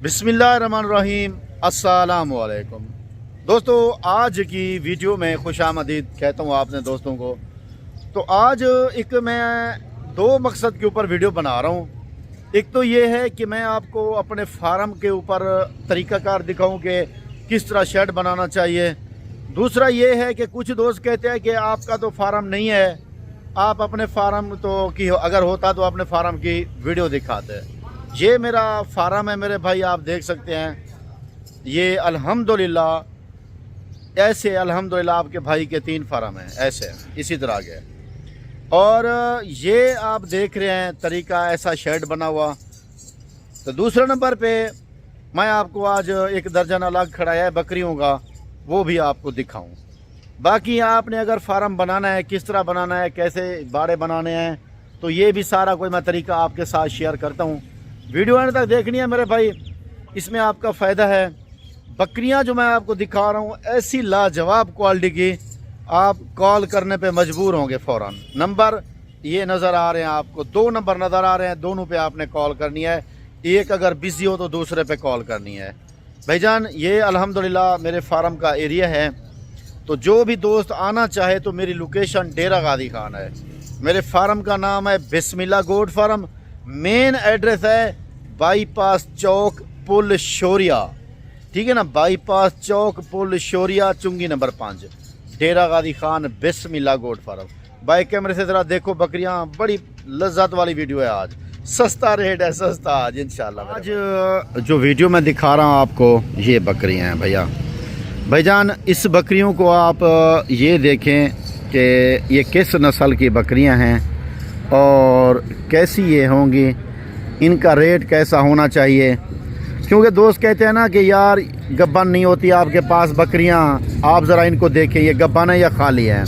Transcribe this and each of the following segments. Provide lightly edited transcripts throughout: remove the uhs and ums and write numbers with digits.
बिस्मिल्लाहिर्रहमानिर्रहीम। अस्सलाम वालेकुम दोस्तों, आज की वीडियो में खुश आमदीद कहता हूँ आपने दोस्तों को। तो आज एक मैं दो मकसद के ऊपर वीडियो बना रहा हूँ। एक तो ये है कि मैं आपको अपने फार्म के ऊपर तरीक़ाकार दिखाऊँ कि किस तरह शेड बनाना चाहिए। दूसरा ये है कि कुछ दोस्त कहते हैं कि आपका तो फार्म नहीं है, आप अपने फार्म तो की अगर होता तो अपने फार्म की वीडियो दिखाते। ये मेरा फार्म है मेरे भाई, आप देख सकते हैं। ये अल्हम्दुलिल्लाह ऐसे अल्हम्दुलिल्लाह आपके भाई के 3 फार्म हैं ऐसे इसी तरह के। और ये आप देख रहे हैं तरीका ऐसा शेड बना हुआ। तो दूसरे नंबर पे मैं आपको आज एक दर्जन अलग खड़ा है बकरियों का, वो भी आपको दिखाऊं। बाकी आपने अगर फार्म बनाना है, किस तरह बनाना है, कैसे बाड़े बनाने हैं, तो ये भी सारा कोई मैं तरीका आपके साथ शेयर करता हूँ। वीडियो एंड तक देखनी है मेरे भाई, इसमें आपका फ़ायदा है। बकरियां जो मैं आपको दिखा रहा हूँ ऐसी लाजवाब क्वालिटी की, आप कॉल करने पे मजबूर होंगे फ़ौरन। नंबर ये नज़र आ रहे हैं आपको, 2 नंबर नज़र आ रहे हैं, दोनों पे आपने कॉल करनी है। एक अगर बिज़ी हो तो दूसरे पे कॉल करनी है। भाईजान ये अल्हम्दुलिल्लाह मेरे फार्म का एरिया है, तो जो भी दोस्त आना चाहे तो मेरी लोकेशन डेरा गादी खान है। मेरे फार्म का नाम है बिस्मिल्लाह गोट फार्म। मेन एड्रेस है बाईपास चौक पुल शोरिया, ठीक है ना, बाईपास चौक पुल शोरिया, चुंगी नंबर 5, डेरा गादी खान, बिस्मिल्लाह गोट फार्म। बाइक कैमरे से ज़रा देखो बकरियां, बड़ी लज्जत वाली वीडियो है आज, सस्ता रेट है, सस्ता आज इंशाल्लाह। आज जो वीडियो मैं दिखा रहा हूँ आपको, ये बकरियां हैं भैया। भाईजान इस बकरियों को आप ये देखें कि ये किस नस्ल की बकरियां हैं और कैसी ये होंगी, इनका रेट कैसा होना चाहिए। क्योंकि दोस्त कहते हैं ना कि यार गब्बन नहीं होती आपके पास बकरियां, आप ज़रा इनको देखें ये गब्बन है या खाली है।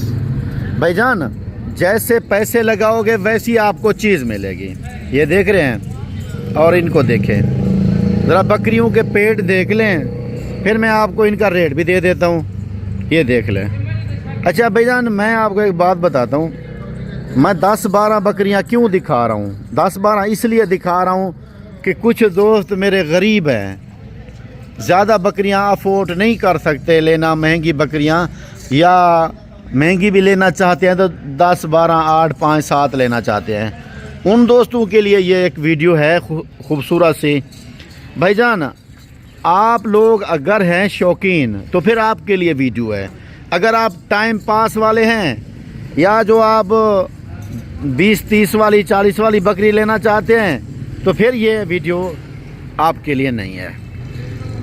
भाईजान जैसे पैसे लगाओगे वैसी आपको चीज़ मिलेगी। ये देख रहे हैं, और इनको देखें ज़रा, बकरियों के पेट देख लें, फिर मैं आपको इनका रेट भी दे देता हूँ, ये देख लें। अच्छा भाईजान मैं आपको एक बात बताता हूँ, मैं 10-12 बकरियां क्यों दिखा रहा हूँ। 10-12 इसलिए दिखा रहा हूँ कि कुछ दोस्त मेरे गरीब हैं, ज़्यादा बकरियां अफोर्ड नहीं कर सकते लेना महंगी बकरियां, या महंगी भी लेना चाहते हैं तो 10-12, 8, 5, 7 लेना चाहते हैं। उन दोस्तों के लिए ये एक वीडियो है खूबसूरत सी। भाईजान आप लोग अगर हैं शौकीन तो फिर आपके लिए वीडियो है। अगर आप टाइम पास वाले हैं या जो आप 20-30 वाली 40 वाली बकरी लेना चाहते हैं तो फिर ये वीडियो आपके लिए नहीं है।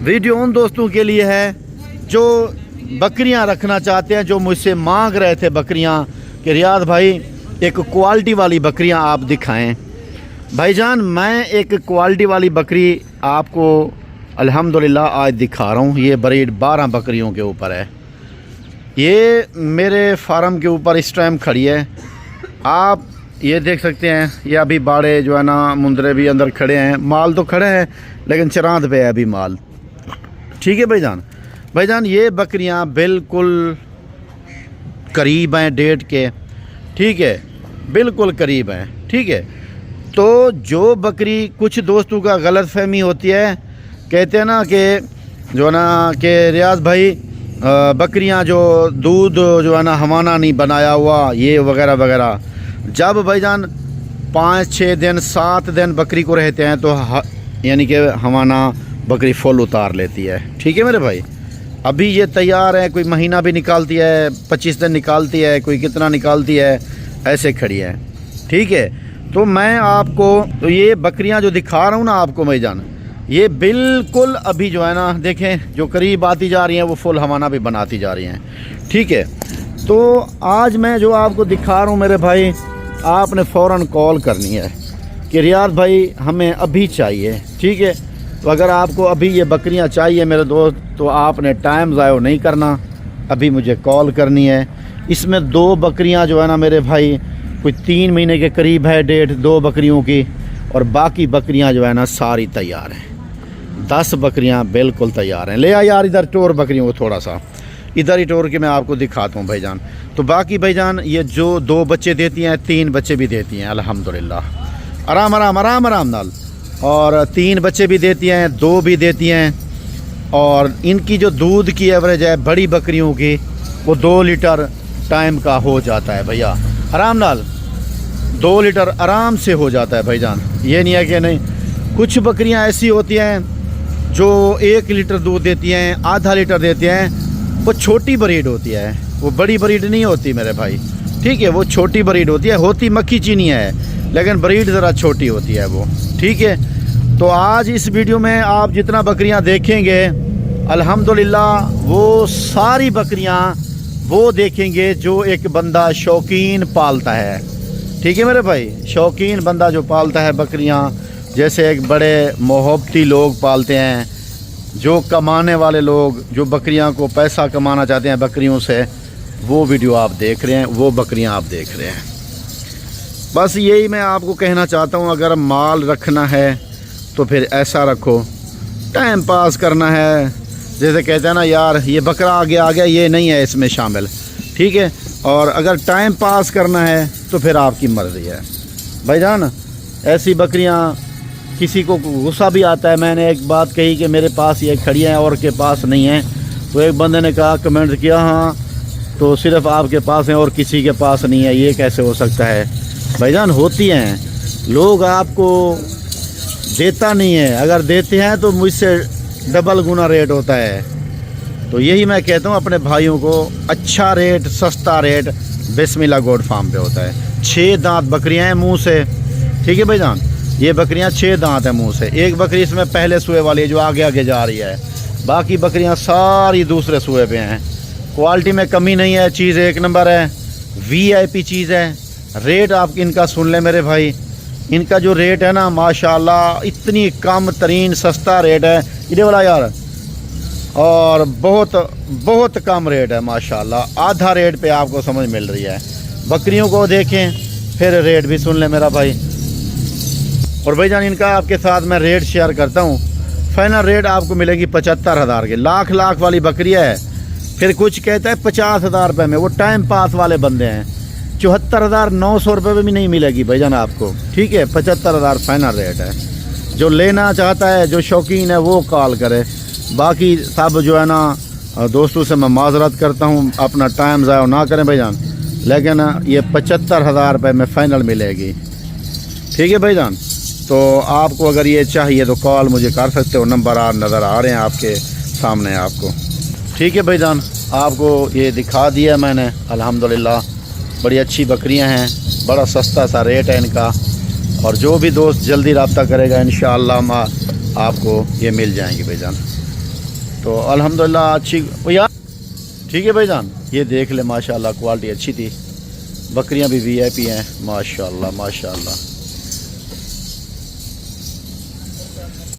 वीडियो उन दोस्तों के लिए है जो बकरियां रखना चाहते हैं, जो मुझसे मांग रहे थे बकरियां कि रियाज भाई एक क्वालिटी वाली बकरियां आप दिखाएं। भाईजान मैं एक क्वालिटी वाली बकरी आपको अल्हम्दुलिल्लाह आज दिखा रहा हूँ। ये ब्रीड 12 बकरियों के ऊपर है। ये मेरे फार्म के ऊपर इस टाइम खड़ी है, आप ये देख सकते हैं। ये अभी बाड़े जो है ना मुंदरे भी अंदर खड़े हैं, माल तो खड़े हैं लेकिन चरांद पे है अभी माल, ठीक है भाईजान। भाईजान ये बकरियां बिल्कुल करीब हैं डेट के, ठीक है, बिल्कुल करीब हैं, ठीक है। तो जो बकरी, कुछ दोस्तों का गलत फहमी होती है, कहते हैं ना कि जो है ना कि रियाज भाई बकरियां जो दूध जो है ना हवाना नहीं बनाया हुआ, ये वगैरह वगैरह। जब भाईजान 5-6 दिन 7 दिन बकरी को रहते हैं तो यानी कि हवाना बकरी फुल उतार लेती है, ठीक है मेरे भाई। अभी ये तैयार है, कोई महीना भी निकालती है, 25 दिन निकालती है, कोई कितना निकालती है, ऐसे खड़ी है, ठीक है। तो मैं आपको तो ये बकरियां जो दिखा रहा हूँ ना आपको भाईजान, ये बिल्कुल अभी जो है ना देखें जो करीब आती जा रही हैं वो फुल हवाना भी बनाती जा रही हैं, ठीक है। तो आज मैं जो आपको दिखा रहा हूँ मेरे भाई, आपने फ़ौरन कॉल करनी है कि रियाज भाई हमें अभी चाहिए, ठीक है। तो अगर आपको अभी ये बकरियां चाहिए मेरे दोस्त, तो आपने टाइम ज़ाया नहीं करना, अभी मुझे कॉल करनी है। इसमें 2 बकरियां जो है ना मेरे भाई कोई 3 महीने के करीब है डेट 2 बकरियों की, और बाकी बकरियां जो है ना सारी तैयार हैं। 10 बकरियां बिल्कुल तैयार हैं। ले आ यार इधर टोर बकरियों को, थोड़ा सा इधर ही टोर के मैं आपको दिखाता हूँ भाईजान। तो बाकी भाईजान ये जो 2 बच्चे देती हैं, 3 बच्चे भी देती हैं अल्हम्दुलिल्लाह। आराम आराम आराम आराम नाल, اور 3 بچے بھی دیتی ہیں, 2 بھی دیتی ہیں. اور ان کی جو دودھ کی ایوریج ہے بڑی بکریوں کی وہ 2 لیٹر ٹائم کا ہو جاتا ہے بھیا, آرام نال 2 لیٹر آرام سے ہو جاتا ہے بھائی جان. یہ نہیں ہے کہ نہیں, کچھ بکریاں ایسی ہوتی ہیں جو 1 لیٹر دودھ دیتی ہیں, آدھا لیٹر دیتی ہیں. وہ چھوٹی بریڈ ہوتی ہے, وہ بڑی بریڈ نہیں ہوتی میرے بھائی, ٹھیک ہے. وہ چھوٹی بریڈ ہوتی ہے, ہوتی مکھی چینی ہے لیکن بریڈ ذرا چھوٹی ہوتی ہے وہ, ٹھیک ہے. تو آج اس ویڈیو میں آپ جتنا بکریاں دیکھیں گے الحمدللہ وہ ساری بکریاں وہ دیکھیں گے جو ایک بندہ شوقین پالتا ہے, ٹھیک ہے میرے بھائی. شوقین بندہ جو پالتا ہے بکریاں, جیسے ایک بڑے محبتی لوگ پالتے ہیں, جو کمانے والے لوگ جو بکریاں کو پیسہ کمانا چاہتے ہیں بکریوں سے, وہ ویڈیو آپ دیکھ رہے ہیں, وہ بکریاں آپ دیکھ رہے ہیں. بس یہی میں آپ کو کہنا چاہتا ہوں, اگر مال رکھنا ہے تو پھر ایسا رکھو. ٹائم پاس کرنا ہے, جیسے کہتے ہیں نا یار یہ بکرا آگے آ گیا, یہ نہیں ہے اس میں شامل, ٹھیک ہے. اور اگر ٹائم پاس کرنا ہے تو پھر آپ کی مرضی ہے بھائی جان. ایسی بکریاں کسی کو غصہ بھی آتا ہے. میں نے ایک بات کہی کہ میرے پاس یہ کھڑی ہیں اور کے پاس نہیں ہیں, تو ایک بندے نے کہا, کمنٹ کیا, ہاں تو صرف آپ کے پاس ہیں اور کسی کے پاس نہیں ہے, یہ کیسے ہو سکتا ہے بھائی جان. ہوتی ہیں, لوگ آپ کو دیتا نہیں ہے, اگر دیتے ہیں تو مجھ سے ڈبل گنا ریٹ ہوتا ہے. تو یہی میں کہتا ہوں اپنے بھائیوں کو, اچھا ریٹ سستا ریٹ بسم اللہ گوٹ فارم پہ ہوتا ہے. 6 دانت بکریاں ہیں منہ سے, ٹھیک ہے بھائی جان. یہ بکریاں 6 دانت ہیں منہ سے. ایک بکری اس میں پہلے سوئے والی ہے جو آگے آگے جا رہی ہے, باقی بکریاں ساری دوسرے سوئے پہ ہیں. کوالٹی میں کمی نہیں ہے, چیز ایک نمبر ہے, VIP چیز ہے. ریٹ آپ ان کا سن لیں میرے بھائی, ان کا جو ریٹ ہے نا ماشاءاللہ اتنی کم ترین سستا ریٹ ہے یہ والا یار, اور بہت بہت کم ریٹ ہے ماشاءاللہ. آدھا ریٹ پہ آپ کو سمجھ مل رہی ہے. بکریوں کو دیکھیں پھر ریٹ بھی سن لیں میرا بھائی. اور بھائی جان ان کا آپ کے ساتھ میں ریٹ شیئر کرتا ہوں. فائنل ریٹ آپ کو ملے گی 75,000 کے. لاکھ والی بکری ہے, پھر کچھ کہتا ہے 50,000 روپے میں, وہ ٹائم پاس والے بندے ہیں. 74,900 روپے میں بھی نہیں ملے گی بھائی جان آپ کو, ٹھیک ہے. 75,000 فائنل ریٹ ہے. جو لینا چاہتا ہے, جو شوقین ہے وہ کال کرے. باقی سب جو ہے نا دوستوں سے میں معذرت کرتا ہوں, اپنا ٹائم ضائع نہ کریں بھائی جان, لیکن یہ 75,000 روپے میں فائنل ملے گی, ٹھیک ہے بھائی جان. تو آپ کو اگر یہ چاہیے تو کال مجھے کر سکتے ہو, نمبر نظر آ رہے ہیں آپ کے سامنے آپ کو, ٹھیک ہے بھائی جان. آپ کو یہ دکھا دیا میں نے الحمدللہ. بڑی اچھی بکریاں ہیں, بڑا سستا سا ریٹ ہے ان کا, اور جو بھی دوست جلدی رابطہ کرے گا انشاءاللہ آپ کو یہ مل جائیں گے بھائی جان. تو الحمدللہ اچھی یار, ٹھیک ہے بھائی جان. یہ دیکھ لیں ماشاءاللہ کوالٹی اچھی تھی, بکریاں بھی VIP ہیں ماشاءاللہ ماشاءاللہ.